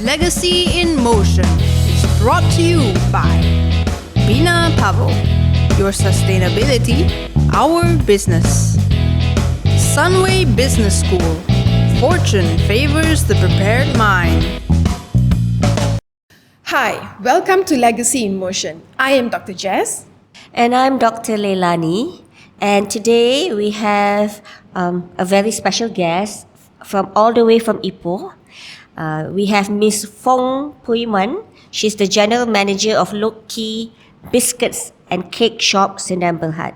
Legacy in Motion is brought to you by BinaPavo, your sustainability, our business. Sunway Business School, fortune favors the prepared mind. Hi, welcome to Legacy in Motion. I am Dr. Jess. And I'm Dr. Leilanie. And today we have a very special guest from all the way from Ipoh. We have Miss Fong Pui Mun. She's the General Manager of Loke Kee Biscuits and Cake Shop, Sdn Bhd.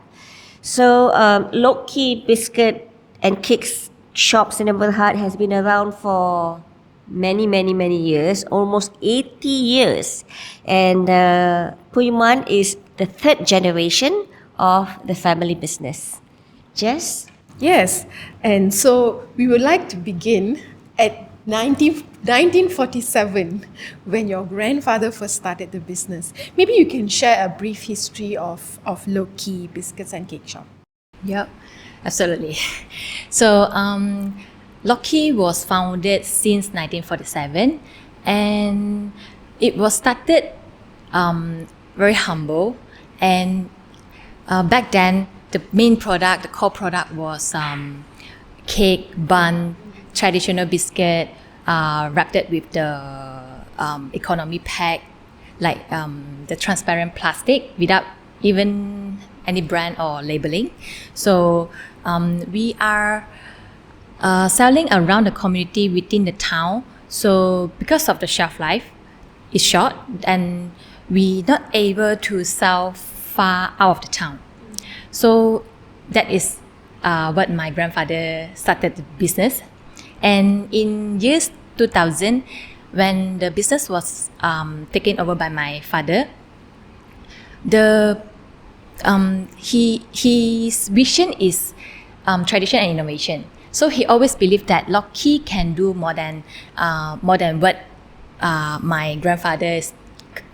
So Loke Kee Biscuit and Cake Shop, Sdn Bhd has been around for many years, almost 80 years. And Pui Mun is the third generation of the family business. Jess? Yes, and so we would like to begin at 1947 when your grandfather first started the business. Maybe you can share a brief history of Loke Kee Biscuits and Cake Shop. Yep, absolutely. So Loke Kee was founded since 1947 and it was started very humble, and back then the main product, the core product was cake, bun, traditional biscuit wrapped it with the economy pack, like the transparent plastic without even any brand or labeling. So we are selling around the community within the town. So because of the shelf life is short and we not able to sell far out of the town. So that is what my grandfather started the business. And in years 2000, when the business was taken over by my father, his vision is tradition and innovation. So he always believed that Loke Kee can do more than what my grandfather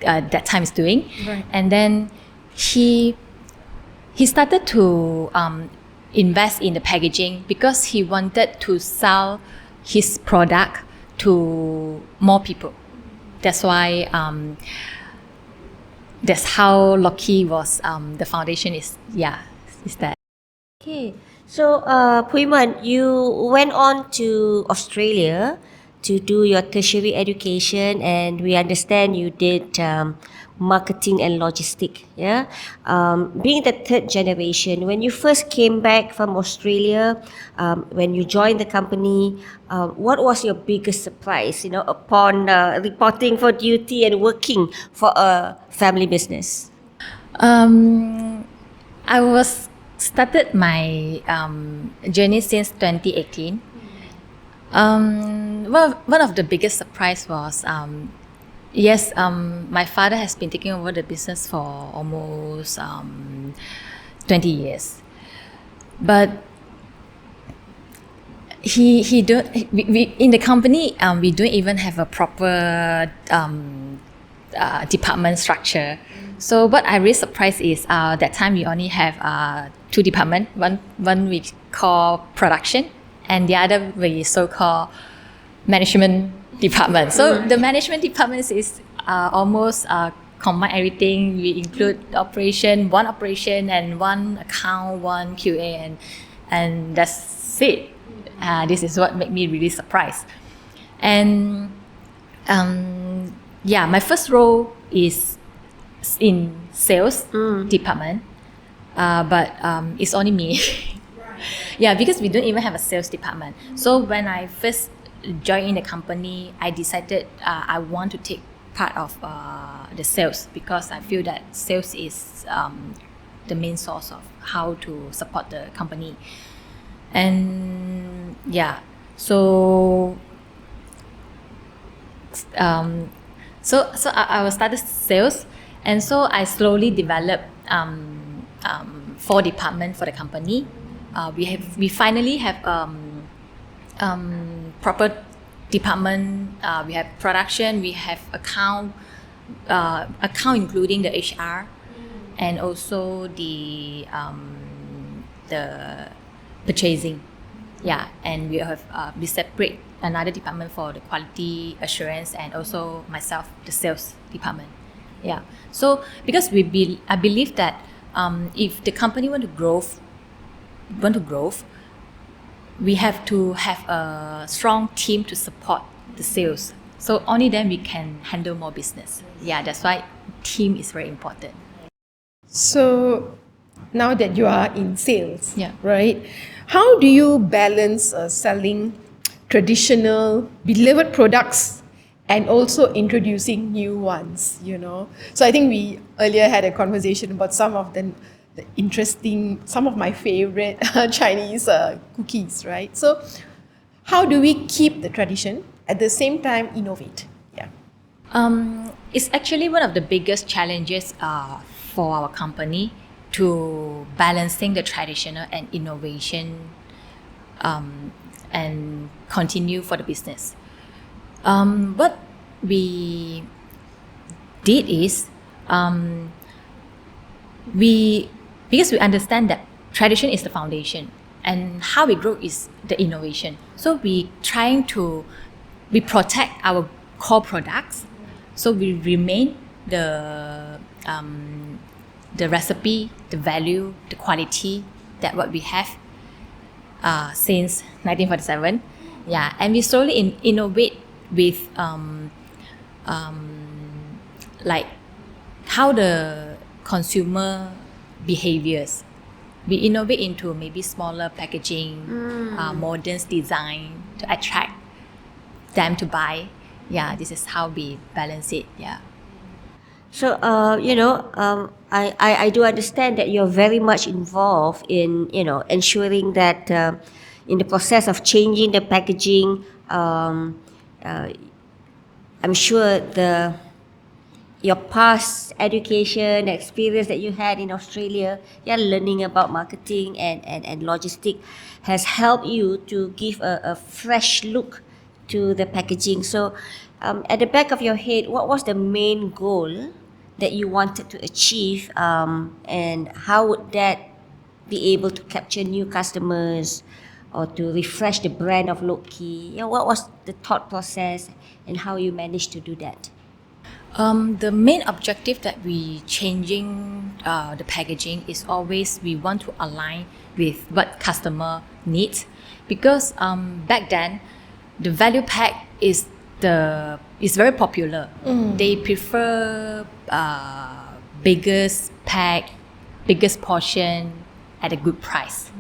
that time is doing. Right. And then he started to invest in the packaging because he wanted to sell his product to more people. That's why that's how Loke Kee was the foundation is that. Okay, so Pui Mun, you went on to Australia to do your tertiary education, and we understand you did marketing and logistic. Yeah, being the third generation, when you first came back from Australia, when you joined the company, what was your biggest surprise? Upon reporting for duty and working for a family business. I was started my journey since 2018. One of the biggest surprise was my father has been taking over the business for almost 20 years, but we in the company we don't even have a proper department structure. So what I really surprised is that time we only have two departments. One we call production, and the other we so-called management department. So the management department is almost combine everything. We include one operation and one account, one QA, and that's it. This is what made me really surprised. And my first role is in sales department, but it's only me. Because we don't even have a sales department. So when I first joined in the company, I decided I want to take part of the sales because I feel that sales is the main source of how to support the company. And so I was started sales, and so I slowly developed 4 departments for the company. We finally have proper department. We have production, we have account including the HR, and also the purchasing. Yeah, and we separate another department for the quality assurance and also myself, the sales department. Yeah. So because I believe that if the company want to grow, we have to have a strong team to support the sales. So only then we can handle more business. Yeah, that's why team is very important. So now that you are in sales, Yeah. right? How do you balance selling traditional beloved products and also introducing new ones, you know? So I think we earlier had a conversation about some of the interesting, some of my favorite Chinese cookies, right? So how do we keep the tradition at the same time innovate? Yeah. It's actually one of the biggest challenges for our company to balancing the traditional and innovation and continue for the business. What we did is because we understand that tradition is the foundation and how we grow is the innovation. So we protect our core products. So we remain the recipe, the value, the quality that what we have since 1947. Yeah, and we slowly innovate with like how the consumer behaviors. We innovate into maybe smaller packaging, modern design to attract them to buy. Yeah, this is how we balance it. Yeah. So, I do understand that you're very much involved in, ensuring that in the process of changing the packaging, I'm sure your past education, the experience that you had in Australia, learning about marketing and logistic has helped you to give a fresh look to the packaging. So, at the back of your head, what was the main goal that you wanted to achieve, and how would that be able to capture new customers or to refresh the brand of Loke Kee? What was the thought process and how you managed to do that? The main objective that we changing the packaging is always we want to align with what customer needs, because back then the value pack is very popular. They prefer biggest pack, biggest portion at a good price.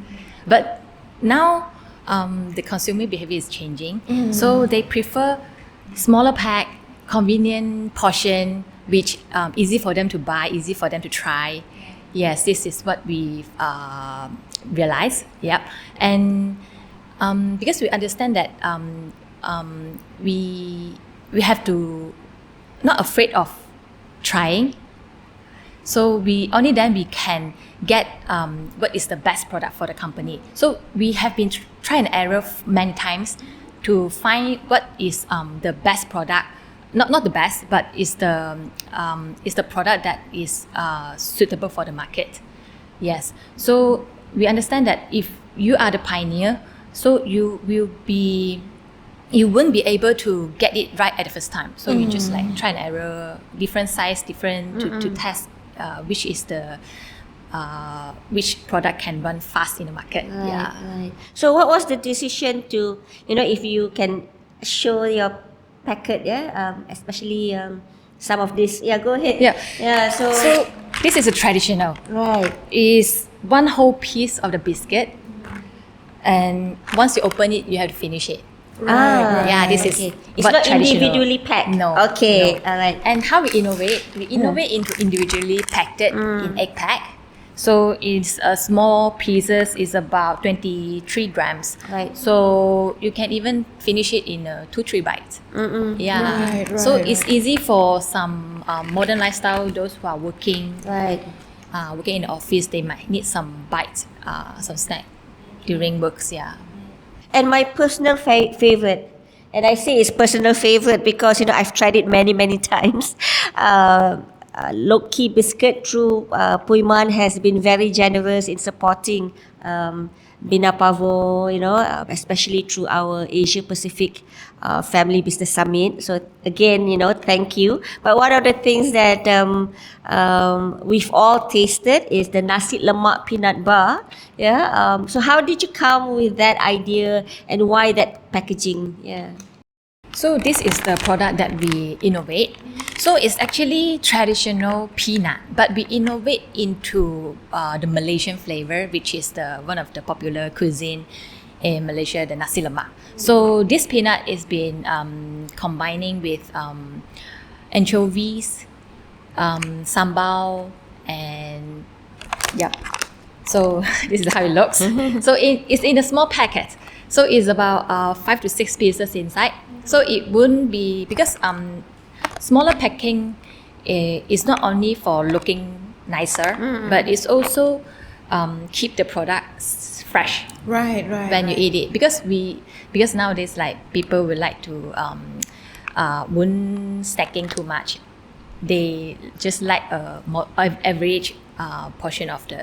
But now the consumer behavior is changing, so they prefer smaller pack, convenient portion, which easy for them to buy, easy for them to try. Yes, this is what we realized. Yep, and because we understand that we have to not afraid of trying. So we only then we can get what is the best product for the company. So we have been try and error many times to find what is the best product. Not the best, but is the product that is suitable for the market. Yes. So we understand that if you are the pioneer, so you won't be able to get it right at the first time. So you just like try and error, different size, to test which is the which product can run fast in the market. Right. So what was the decision to, if you can show your packet, especially some of this. Yeah, go ahead. Yeah. So this is a traditional. Right. Is one whole piece of the biscuit, and once you open it, you have to finish it. Yeah, this is okay. It's not traditional. individually packed. No. Okay. No. All right. And how we innovate? We innovate into individually packed it in egg pack. So it's small pieces is about 23 grams. Right. So you can even finish it in 2-3 bites. Yeah. Right, So right, it's easy for some modern lifestyle, those who are working. Right. Working in the office, they might need some bites, some snack during works. Yeah. And my personal favorite, and I say it's personal favorite because I've tried it many times. Loke Kee Biscuit through Pui Mun has been very generous in supporting BinaPavo, especially through our Asia Pacific Family Business Summit. So again, thank you. But one of the things that we've all tasted is the nasi lemak peanut bar. Yeah. So how did you come with that idea, and why that packaging? Yeah. So this is the product that we innovate. So it's actually traditional peanut, but we innovate into the Malaysian flavor, which is one of the popular cuisine in Malaysia, the nasi lemak. So this peanut is been combining with anchovies, sambal, and yep. So this is how it looks. So it's in a small packet. So it's about 5 to 6 pieces inside. So it wouldn't be, because smaller packing is not only for looking nicer, but it's also keep the products fresh Right. when you eat it. Because nowadays, like, people would like to wouldn't stacking too much. They just like a more average portion of the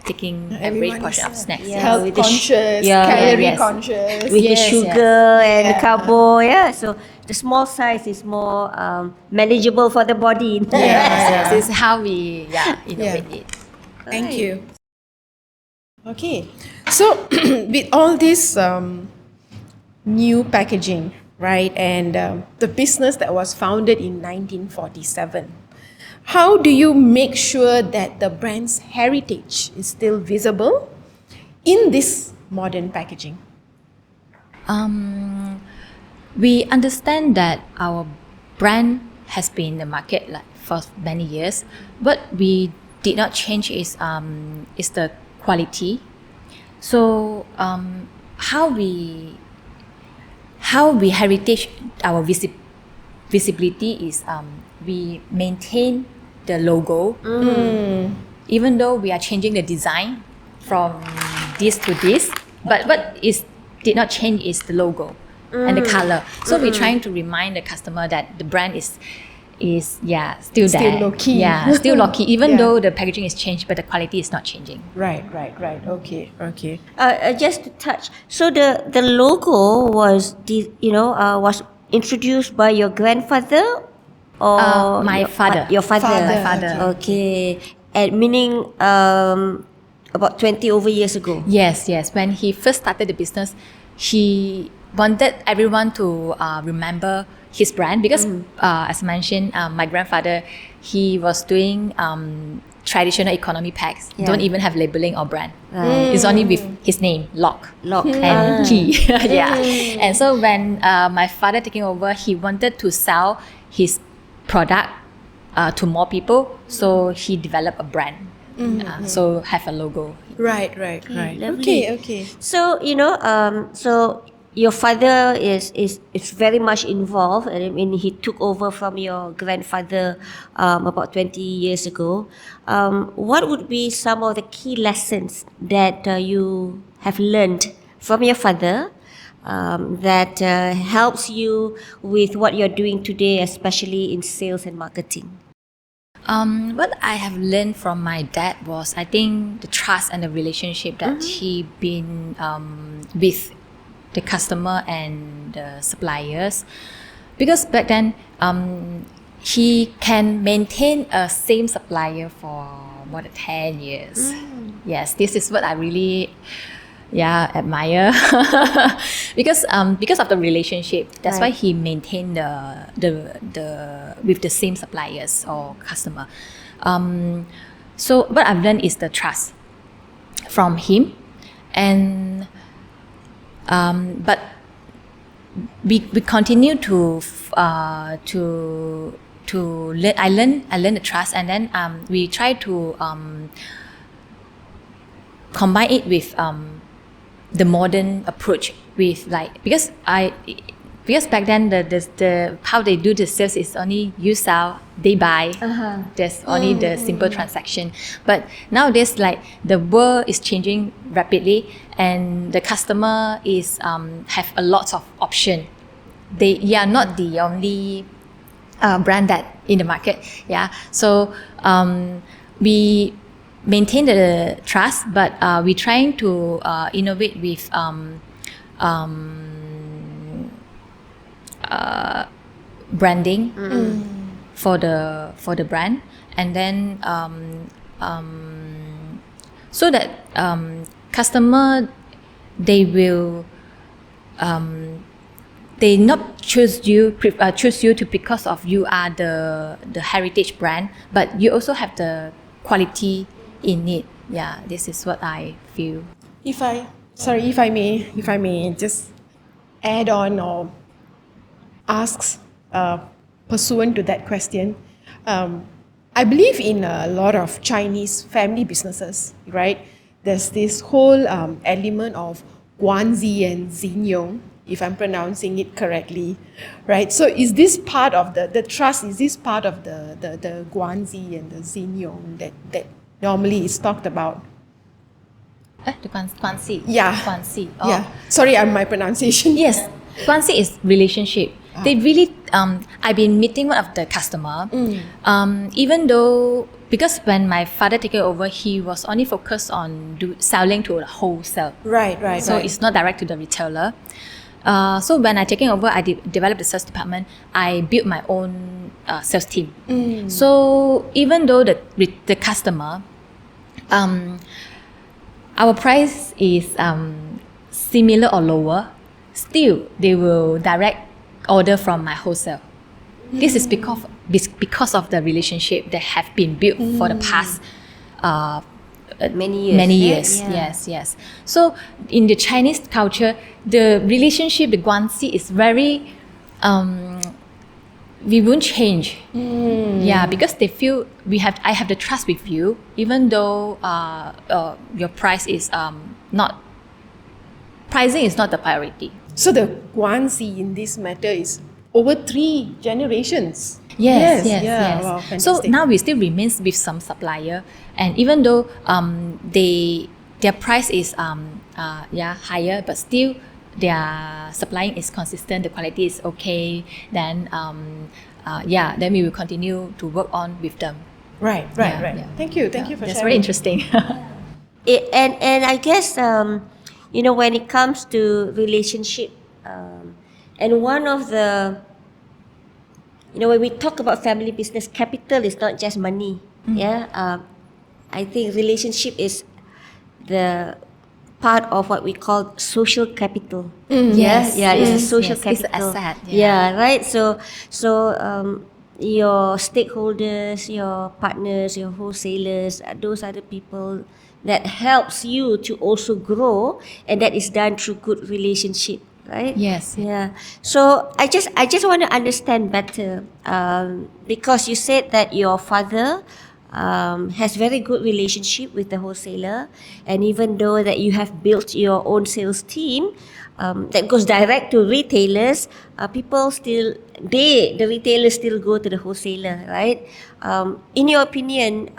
taking average portion of snacks. Yeah. Health with the conscious, yeah, calorie yes. conscious. With the Yes, sugar and the Yeah. carbo, so the small size is more manageable for the body. Yes, this is how we innovate it. Thank you. Okay, so with all this new packaging, right, and the business that was founded in 1947, how do you make sure that the brand's heritage is still visible in this modern packaging? We understand that our brand has been in the market like for many years, but we did not change is the quality. So how we heritage our visibility is we maintain the logo, even though we are changing the design from this to this, but what is did not change is the logo and the color. So we're trying to remind the customer that the brand is still there. Loke Kee. Yeah, still Loke Kee, even Yeah. though the packaging is changed, but the quality is not changing. Right. Okay. Just to touch, so the logo was was introduced by your grandfather or My father. Your father. Father. My father. Okay, and meaning about 20 over years ago. Yes. When he first started the business, he wanted everyone to remember his brand because, as mentioned, my grandfather, he was doing traditional economy packs. Yeah. Don't even have labeling or brand. It's only with his name, Loke Loke. and Key. Yeah. And so when my father taking over, he wanted to sell his product to more people. So he developed a brand. So have a logo. Right. Lovely. Okay. So so your father is very much involved, and I mean he took over from your grandfather about 20 years ago. What would be some of the key lessons that you have learned from your father that helps you with what you're doing today, especially in sales and marketing? What I have learned from my dad was, I think, the trust and the relationship that he been with the customer and the suppliers, because back then he can maintain a same supplier for more than 10 years. Yes, this is what I really admire because of the relationship. That's why he maintained the with the same suppliers or customer. So what I've learned is the trust from him, and but we continue to learn. I learn the trust, and then we try to combine it with the modern approach with, like, because back then the how they do the sales is only you sell, they buy. There's only the simple transaction. But nowadays, like, the world is changing rapidly, and the customer is have a lot of option. They are not the only brand that in the market. Yeah. So we maintain the trust, but we're trying to innovate with branding for the brand, and then so that customer, they will they not choose you to because of you are the heritage brand, but you also have the quality in it. Yeah, this is what I feel. If I may just add on or ask pursuant to that question, I believe in a lot of Chinese family businesses, right? There's this whole element of Guanxi and Xingyong, if I'm pronouncing it correctly, right? So is this part of the trust, is this part of the Guanxi and the Xingyong that normally is talked about? The Guanxi. Yeah. Guanxi. Oh. Yeah. Sorry, my pronunciation. Yes, Guanxi is relationship. They really, I've been meeting one of the customer. Even though, because when my father taken over, he was only focused on selling to the wholesale. Right. So it's not direct to the retailer. So when I taken over, I developed the sales department. I built my own sales team. So even though the customer, our price is similar or lower, still they will direct order from my wholesale. This is because of the relationship that have been built for the past Many years. Many years. Yeah. Yes. So in the Chinese culture, the relationship, the Guanxi is very we won't change. Yeah, because they feel I have the trust with you, even though your price is pricing is not the priority. So the Guanxi in this matter is over 3 generations. Yes. Wow, So fantastic. now we still remains with some supplier, and even though their price is higher, but still their supplying is consistent, the quality is okay, then then we will continue to work on with them. Right. Yeah. Thank you for That's sharing. very interesting. And I guess when it comes to relationship, and one of the when we talk about family business, capital is not just money. I think relationship is the part of what we call social capital. Yes, it's a yes, social yes. It's capital. an asset, Right. So your stakeholders, your partners, your wholesalers, those are the people that helps you to also grow, and that is done through good relationship, right? Yes. Yeah. So I just want to understand better, because you said that your father has very good relationship with the wholesaler, and even though that you have built your own sales team that goes direct to retailers, people still the retailers still go to the wholesaler, right? In your opinion,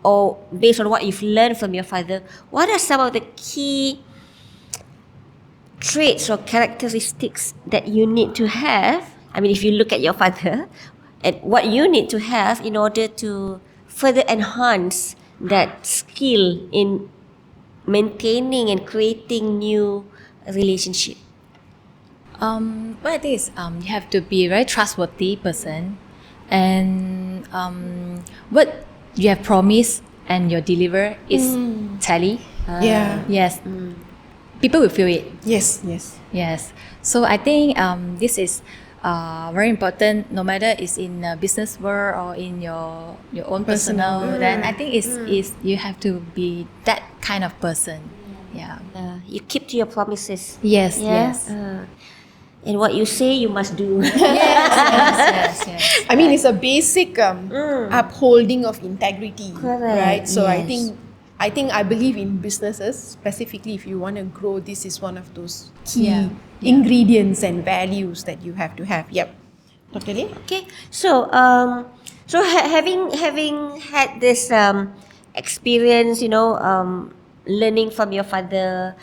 or based on what you've learned from your father, what are some of the key traits or characteristics that you need to have? I mean, if you look at your father, and what you need to have in order to further enhance that skill in maintaining and creating new relationship. What I think is you have to be a very trustworthy person, and what you have promised and your deliver is tally. Yes. People will feel it. Yes. Yes. So I think this is very important, no matter it's in a business world or in your own personal. Then I think is you have to be that kind of person. Yeah. You keep to your promises. Yes. Yeah? Yes. And what you say, you must do. yes. I mean, it's a basic upholding of integrity, Correct, right? So yes. I believe in businesses, specifically if you want to grow, this is one of those key Yeah. ingredients and values that you have to have. Yep. Dr. Lee? Okay, so having had this experience, learning from your father,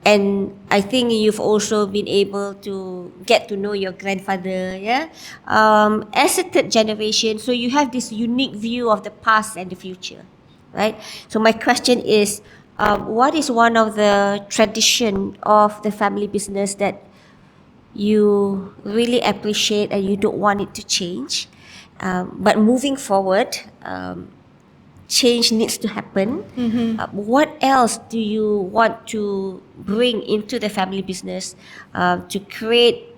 and I think you've also been able to get to know your grandfather, as a third generation. So you have this unique view of the past and the future, right? So my question is, what is one of the tradition of the family business that you really appreciate and you don't want it to change? But moving forward, change needs to happen. What else do you want to bring into the family business to create,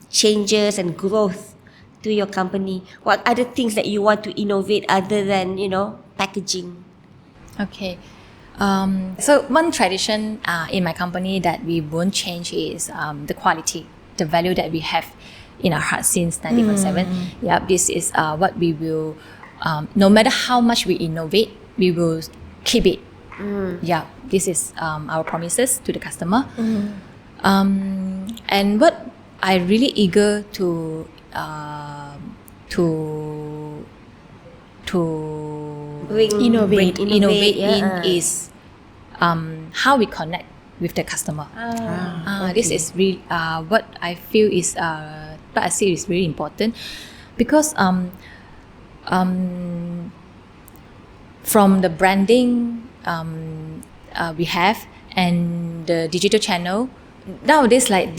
changes and growth to your company? What other things that you want to innovate other than, packaging? Okay. So one tradition in my company that we won't change is the quality, the value that we have in our heart since 1947. Yeah, this is what we will, no matter how much we innovate, we will keep it. Yeah, this is our promises to the customer. And what I really eager to Innovate innovate in yeah. is how we connect with the customer. This is really what I feel is what I see is really important, because from the branding we have and the digital channel nowadays, like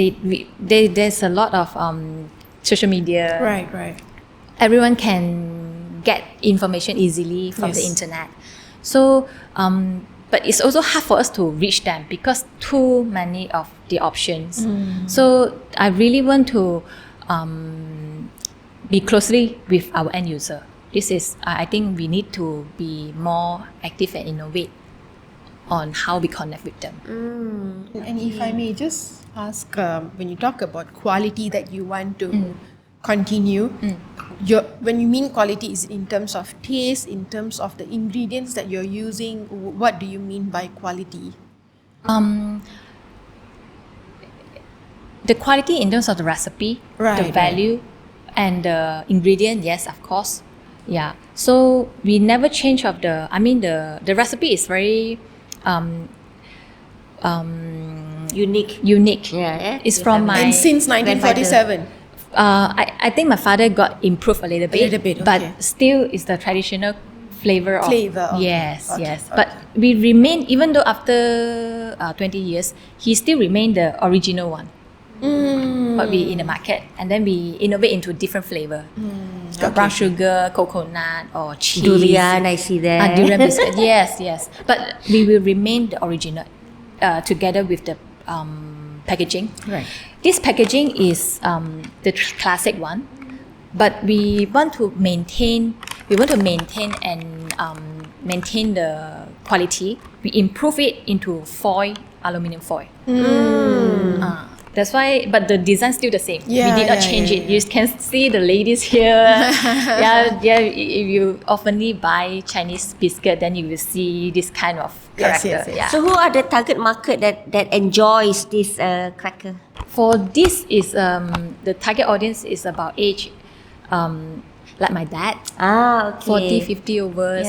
there's a lot of social media. Right. Everyone can get information easily from the Yes. internet. So, but it's also hard for us to reach them because too many of the options. So I really want to be closely with our end user. This is, I think we need to be more active and innovate on how we connect with them. And if I may just ask, when you talk about quality that you want to continue, when you mean quality, is it in terms of taste, in terms of the ingredients that you're using? What do you mean by quality? The quality in terms of the recipe, the Right, value, and the ingredient, yes, of course. Yeah. So we never change of the recipe is very Unique. unique. It's from my And since 1947. I think my father got improved a little bit, okay. but still is the traditional flavor of Flavor, okay. yes, Okay, yes. okay. But we remain, even though after 20 years, he still remain the original one. What we in the market, and then we innovate into different flavor. Brown sugar, coconut, or cheese. Durian, I see that. Durian biscuit. Yes. But we will remain the original, together with the packaging. Right. This packaging is the classic one, but we want to maintain and maintain the quality. We improve it into foil, aluminum foil. That's why, but the design still the same. Yeah, we did not yeah, change yeah, it. You can see the ladies here. If you oftenly buy Chinese biscuit, then you will see this kind of Yes, character. yes. Yeah. So who are the target market that enjoys this cracker? For this is the target audience is about age, like my dad, Okay. 40, 50 overs.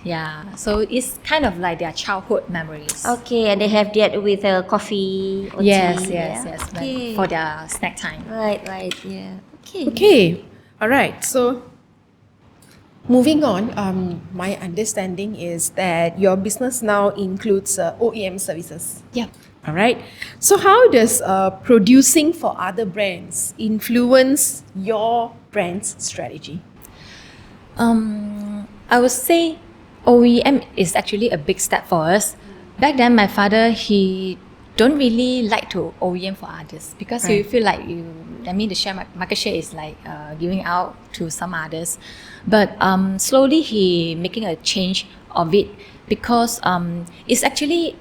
Yeah. So it's kind of like their childhood memories. Okay, and they have that with coffee or Yes, tea. yes. Okay. For their snack time. Right, yeah. Okay. Okay, all right. So, moving on, my understanding is that your business now includes OEM services. Yeah. All right. So, how does producing for other brands influence your brand's strategy? I would say OEM is actually a big step for us. Back then, my father, he don't really like to OEM for others because he Right. feel like the share market share is like giving out to some others. But slowly he making a change of it because it's actually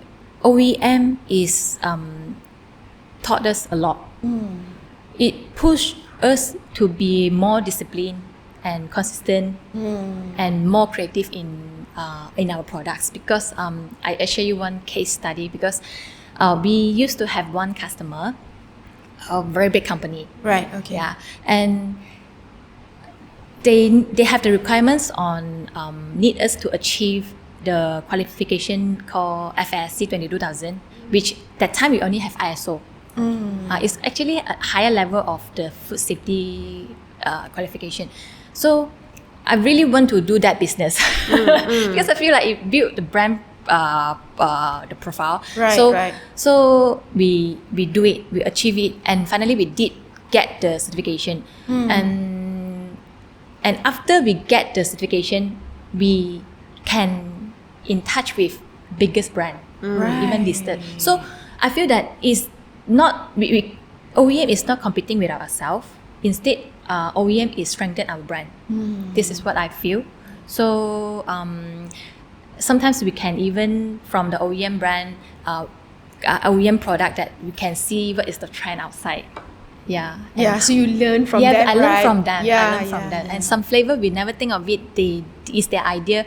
OEM is taught us a lot. It pushed us to be more disciplined and consistent and more creative in our products, because I share you one case study, because we used to have one customer, a very big company. Right. Okay. Yeah, and they have the requirements on need us to achieve the qualification called FSC 22000, which that time we only have ISO. It's actually a higher level of the food safety qualification. So I really want to do that business because I feel like it built the brand, the profile. Right, so right. so we do it, we achieve it, and finally we did get the certification. And after we get the certification, we can in touch with biggest brand, even listed. So I feel that is not OEM is not competing with ourselves. Instead, OEM is strengthening our brand. This is what I feel. So sometimes we can even from the OEM brand, OEM product that we can see what is the trend outside. Yeah. Yeah, so you learn from yeah, them, I learned right? from them. Yeah, I learned from them. yeah. And some flavor we never think of it. Is their idea,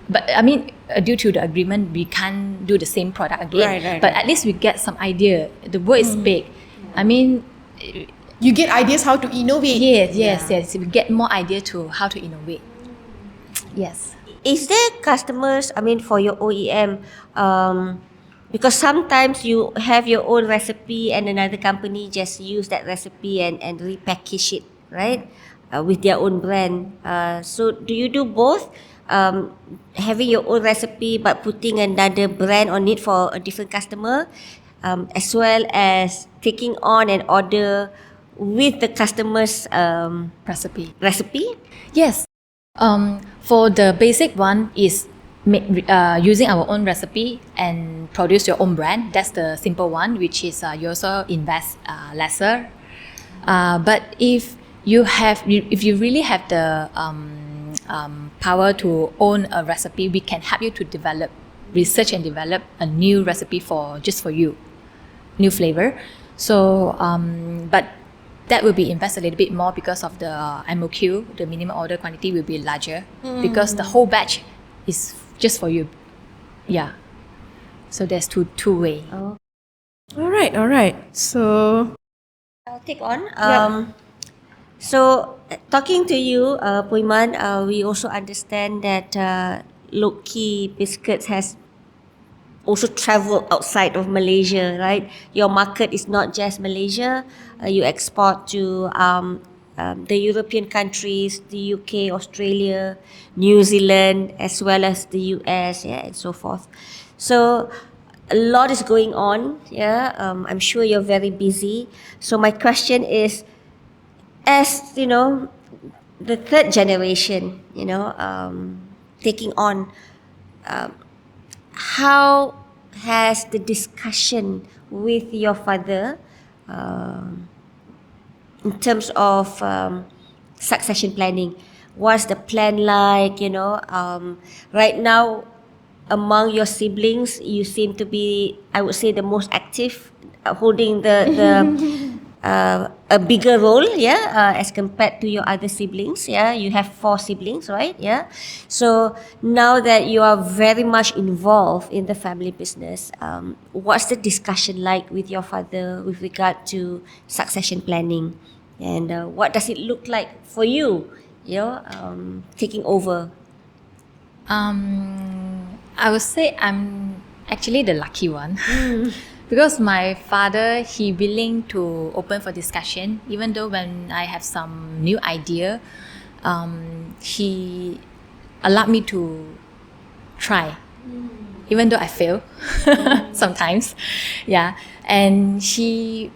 but I mean, due to the agreement, we can't do the same product again. Right, but at least we get some idea. The world is big. I mean, You get ideas how to innovate. yes. We get more idea to how to innovate. Yes. Is there customers, I mean, for your OEM, because sometimes you have your own recipe and another company just use that recipe and repackage it, right? With their own brand. So do you do both? Having your own recipe but putting another brand on it for a different customer, as well as taking on an order with the customer's Recipe. recipe? Yes. For the basic one is using our own recipe and produce your own brand. That's the simple one, which is you also invest lesser. But if you really have the power to own a recipe, we can help you to research and develop a new recipe for you, new flavor. So, but that will be invest a little bit more because of the MOQ, the minimum order quantity will be larger because the whole batch is just for you. Yeah. So there's two way. Oh. All right. So, I'll take on. Yeah. So, talking to you, Pui Mun, we also understand that Loke Kee Biscuits has also traveled outside of Malaysia, right? Your market is not just Malaysia. You export to the European countries, the UK, Australia, New Zealand, as well as the US, yeah, and so forth. So a lot is going on. Yeah, I'm sure you're very busy. So my question is, as you know, the third generation, taking on, how has the discussion with your father in terms of succession planning? What's the plan like? Right now, among your siblings, you seem to be, I would say, the most active, holding the a bigger role, as compared to your other siblings. You have 4 siblings, right? So now that you are very much involved in the family business, what's the discussion like with your father with regard to succession planning, and what does it look like for you, taking over? I would say I'm actually the lucky one. Because my father, he willing to open for discussion, even though when I have some new idea, he allowed me to try, even though I fail sometimes. Yeah, and she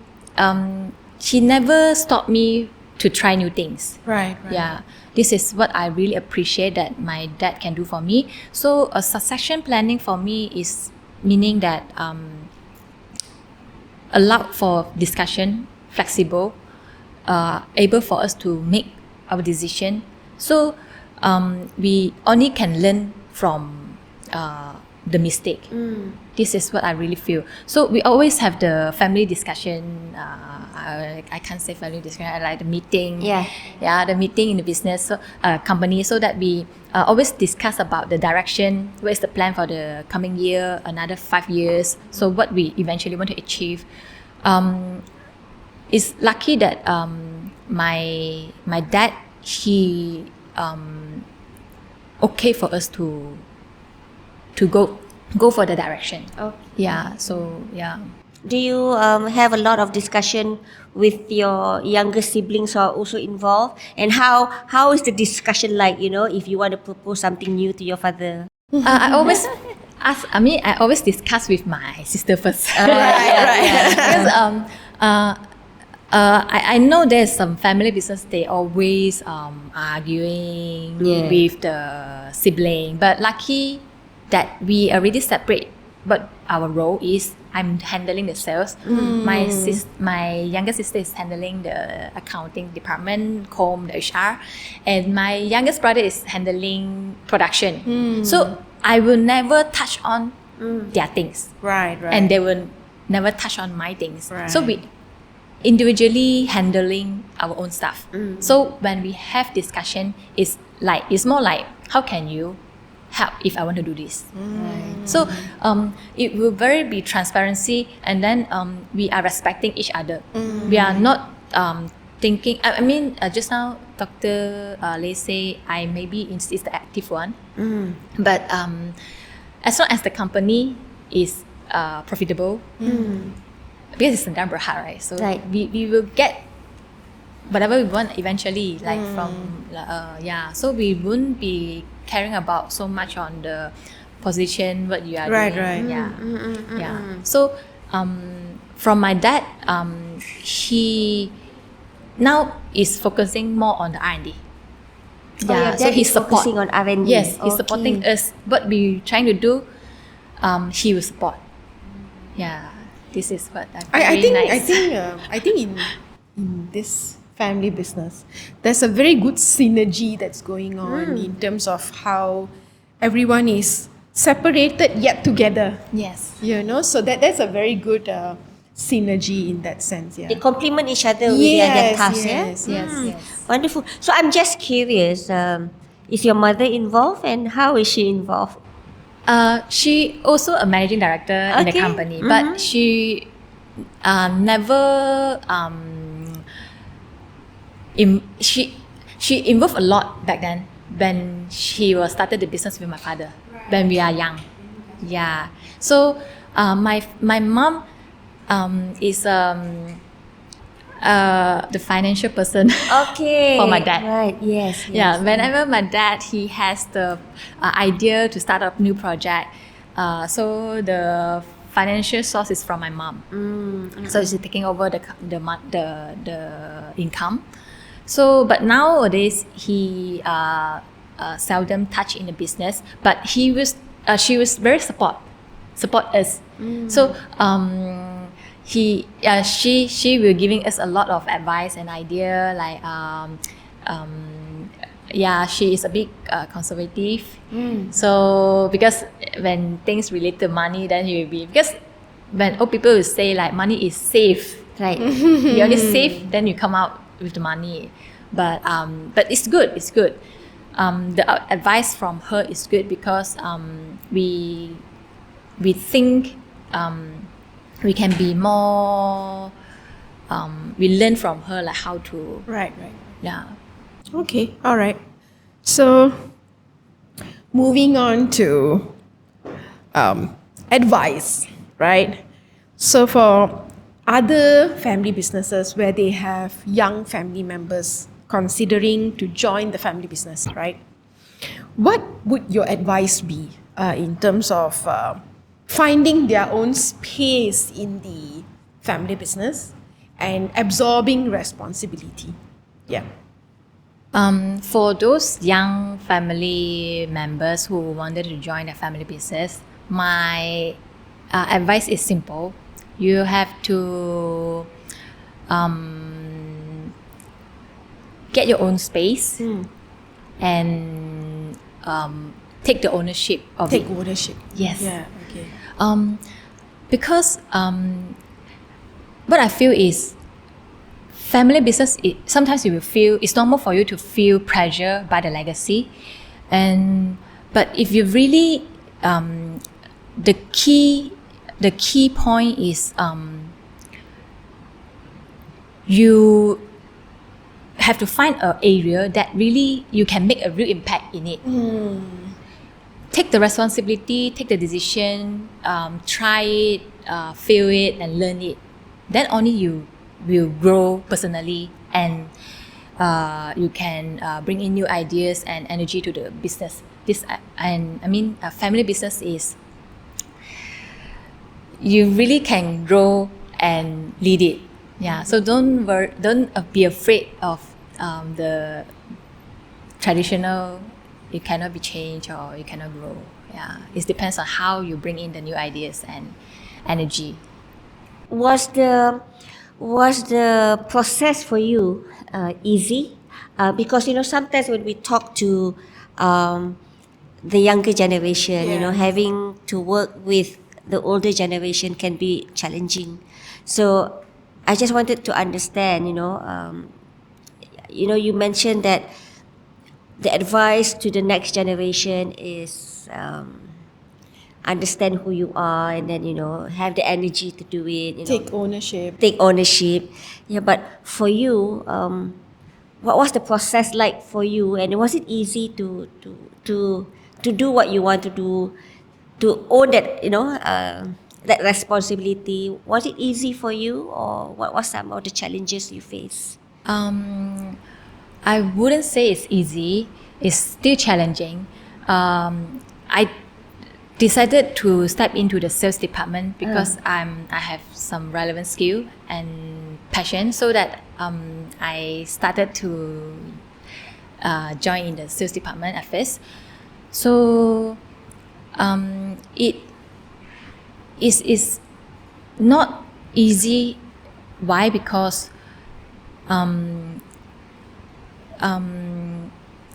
never stopped me to try new things. right. Yeah, this is what I really appreciate that my dad can do for me. So a succession planning for me is meaning that allowed for discussion, flexible, able for us to make our decision. So we only can learn from the mistake. This is what I really feel. So we always have the family discussion. I can't say family discussion. I like the meeting. The meeting in the business company, so that we always discuss about the direction. What is the plan for the coming year, another 5 years? So what we eventually want to achieve. It's lucky that my dad, he okay for us to go for the direction. Okay. Yeah. So yeah. Do you have a lot of discussion with your younger siblings who are also involved? And how is the discussion like, if you want to propose something new to your father? I always I always discuss with my sister first. Right. Because I know there's some family business, they always arguing Yeah. with the sibling. But lucky that we already separate. But our role is I'm handling the sales. My younger sister is handling the accounting department, the HR, and my youngest brother is handling production. So I will never touch on their things, Right. and they will never touch on my things. Right. So we individually handling our own stuff. So when we have discussion, it's more like how can you help if I want to do this. So it will very be transparency, and then we are respecting each other. We are not thinking. I mean, just now Dr. Lei say I maybe is the active one, but as long as the company is profitable, because it's Sendang Berhad, right? So Right. we will get whatever we want eventually, like So we won't be caring about so much on the position what you are Right, doing. right. Yeah. So from my dad, he now is focusing more on the R&D. Your dad is focusing on R&D. Yes, he's Okay. supporting us. What we trying to do, he will support. Yeah, this is what I think nice. I think in this family business, there's a very good synergy that's going on in terms of how everyone is separated yet together. Yes. So that's a very good synergy in that sense. Yeah. They complement each other with their tasks. yes. Wonderful. So I'm just curious, is your mother involved, and how is she involved? She also a managing director in the Okay. company, but she never she involved a lot back then when she was started the business with my father when we are young. Yeah. So my mom is the financial person. Okay. For my dad. Right. Yes. Yeah, whenever my dad he has the idea to start up new project, so the financial source is from my mom. So she's taking over the income. So, but nowadays he seldom touch in the business, but she was very support us. So she will giving us a lot of advice and idea like she is a bit conservative. So because when things relate to money, then he will be, because when old people will say like money is safe, Right. you only save then you come out with the money, but it's good. The advice from her is good because we think we can be more we learn from her like how to Right. Okay. All right. So, moving on to advice, right? So, for other family businesses where they have young family members considering to join the family business, right? What would your advice be in terms of finding their own space in the family business and absorbing responsibility? Yeah. For those young family members who wanted to join a family business, my advice is simple. You have to get your own space and take the ownership of it. Take ownership. Yes. Yeah. Okay. Because what I feel is family business, sometimes you will feel it's normal for you to feel pressure by the legacy, but if you really the key point is you have to find an area that really you can make a real impact in it. take the responsibility, take the decision, try it, feel it, and learn it. Then only you will grow personally, and you can bring in new ideas and energy to the business. A family business is, you really can grow and lead it. Yeah. So don't be afraid of the traditional. It cannot be changed or it cannot grow. Yeah. It depends on how you bring in the new ideas and energy. Was the process for you easy? Because sometimes when we talk to the younger generation, having to work with the older generation can be challenging. So I just wanted to understand. You mentioned that the advice to the next generation is understand who you are, and then have the energy to do it. Take ownership. Take ownership. Yeah, but for you, what was the process like for you, and was it easy to do what you want to do, to own that that responsibility? Was it easy for you, or what was some of the challenges you face? I wouldn't say it's easy. It's still challenging. I decided to step into the sales department because I have some relevant skill and passion, so that I started to join in the sales department at first. So it is not easy. Why? Because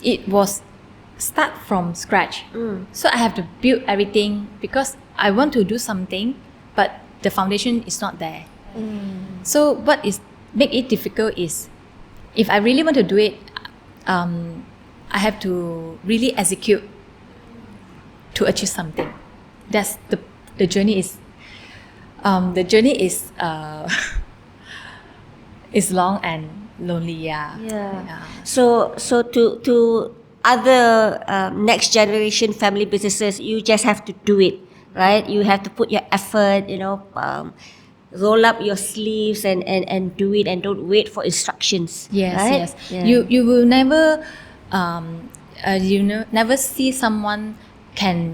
it was start from scratch. So I have to build everything because I want to do something, but the foundation is not there. So what is make it difficult is, if I really want to do it, I have to really execute to achieve something. That's the journey is is long and lonely. Yeah. So to other next generation family businesses, you just have to do it, right? You have to put your effort, roll up your sleeves and do it, and don't wait for instructions. Yes, right? yes. Yeah. You will never never see someone can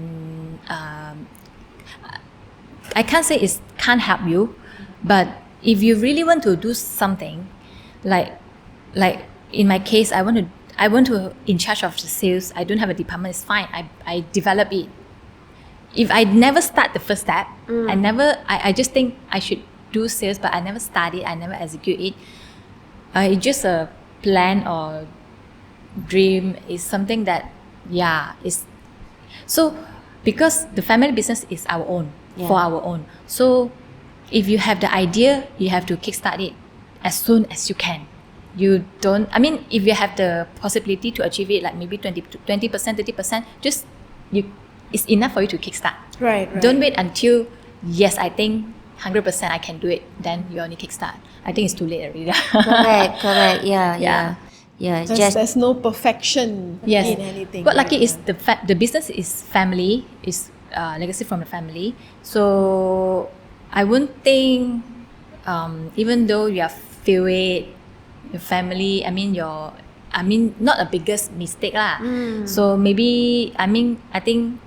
I can't say it can't help you, but if you really want to do something, like in my case, I want to in charge of the sales. I don't have a department, it's fine. I develop it. If I never start the first step, I just think I should do sales, but I never start it, I never execute it. It's just a plan or dream. Is something that is so, because the family business is our own, for our own. So if you have the idea, you have to kickstart it as soon as you can. You don't, if you have the possibility to achieve it, like maybe 20%, 30%, just it's enough for you to kickstart. Right. Don't wait until, yes, I think 100% I can do it, then you only kickstart. I think it's too late already. Correct. Yeah. There's no perfection in anything. But lucky is the business is family, is legacy from the family. So I wouldn't think, even though you are feel it, your family, not a biggest mistake lah. So maybe, I think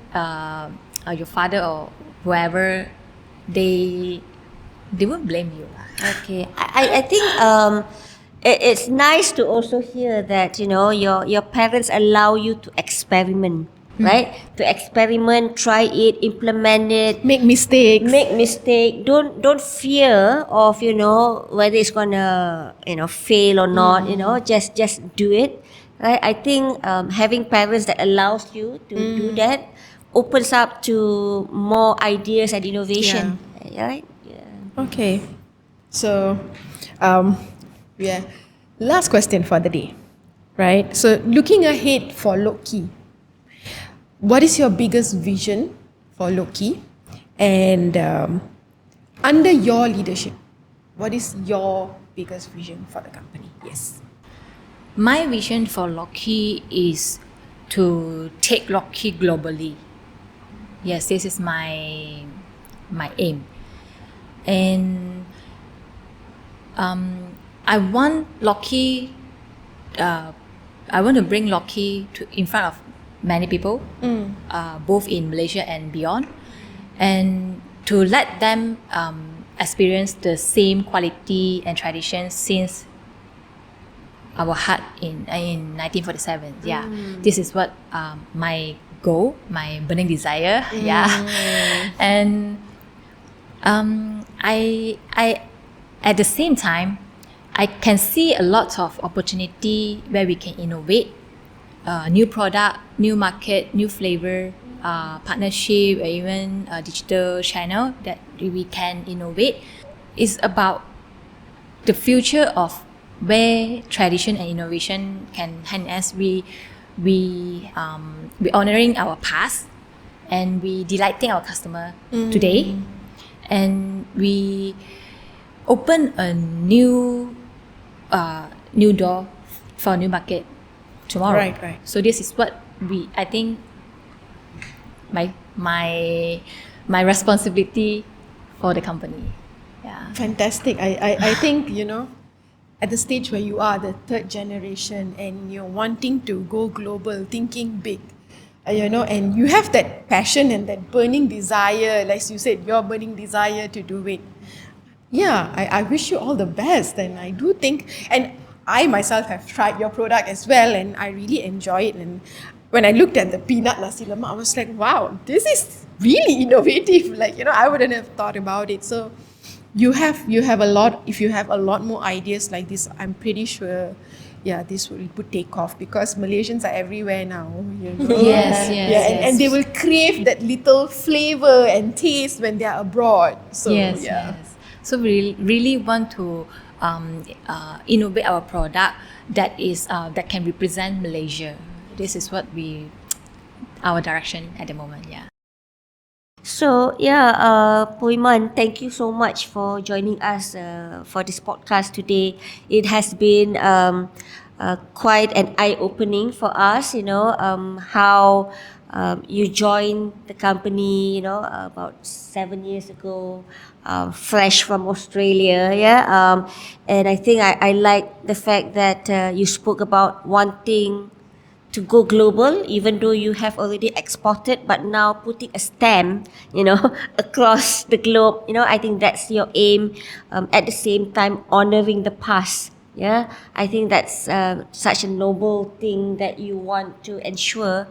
your father or whoever, they won't blame you lah. Okay. I think it's nice to also hear that your parents allow you to experiment, right? To experiment, try it, implement it, Make mistakes. Don't fear of whether it's gonna fail or not. Just do it, right? I think having parents that allows you to do that opens up to more ideas and innovation, right? Okay. So, last question for the day, right? So, looking ahead for Loke Kee, what is your biggest vision for Loke Kee? And under your leadership, what is your biggest vision for the company? Yes. My vision for Loke Kee is to take Loke Kee globally. Yes, this is my aim, and I want Loke Kee, I want to bring Loke Kee to in front of many people, both in Malaysia and beyond, and to let them experience the same quality and tradition since our heart in 1947. Yeah, this is what my goal, my burning desire. Yeah, and I at the same time, I can see a lot of opportunity where we can innovate, new product, new market, new flavor, partnership, or even digital channel that we can innovate. It's about the future of where tradition and innovation can hand as we honoring our past, and we delighting our customer today, and we open a new door for a new market tomorrow. Right. So this is what I think my responsibility for the company. Yeah. Fantastic. I think, at the stage where you are the third generation and you're wanting to go global, thinking big, and you have that passion and that burning desire, like you said, your burning desire to do it. Yeah, I wish you all the best. And I do think, and I myself have tried your product as well, and I really enjoy it. And when I looked at the peanut nasi lemak, I was like, wow, this is really innovative. I wouldn't have thought about it. So you have a lot. If you have a lot more ideas like this, I'm pretty sure, this would take off, because Malaysians are everywhere now. Yes. And they will crave that little flavor and taste when they are abroad. So Yes. So we really want to innovate our product that can represent Malaysia. This is what our direction at the moment. Yeah. So Pui Mun, thank you so much for joining us for this podcast today. It has been quite an eye-opening for us, how you joined the company, about 7 years ago, fresh from Australia, and I think I like the fact that you spoke about wanting to go global, even though you have already exported, but now putting a stamp, across the globe. I think that's your aim. At the same time, honoring the past. Yeah, I think that's such a noble thing that you want to ensure.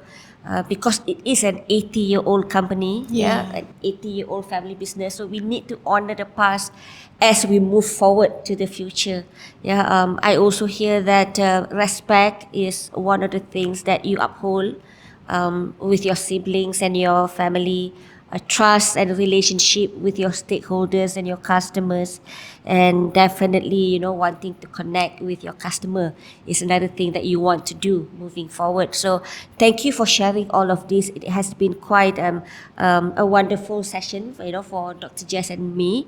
Because it is an 80-year-old company, an 80-year-old family business. So we need to honor the past as we move forward to the future. I also hear that respect is one of the things that you uphold with your siblings and your family. Trust and relationship with your stakeholders and your customers, and definitely wanting to connect with your customer is another thing that you want to do moving forward. So thank you for sharing all of this. It has been quite a wonderful session for Dr. Jess and me.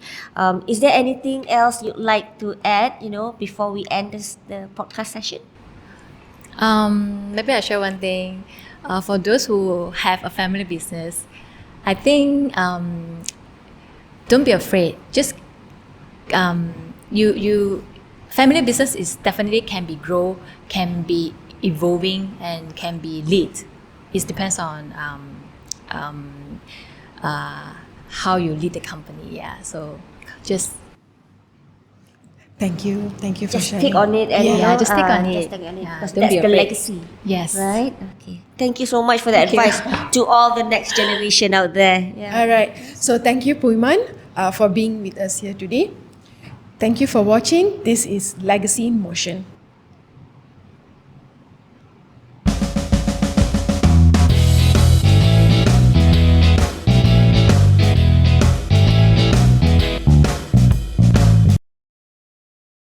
Is there anything else you'd like to add before we end the podcast session? Maybe I'll share one thing. For those who have a family business, I think don't be afraid. Just you family business is definitely can be grow, can be evolving, and can be lead. It depends on how you lead the company. Yeah. So just Thank you for Just sharing. stick on it and just stick on it. Just stick on it, Yeah, because don't that's be the afraid. legacy. Yes. Right? Okay. Thank you so much for the advice to all the next generation out there. Yeah. All right. So thank you, Pui Mun, for being with us here today. Thank you for watching. This is Legacy in Motion.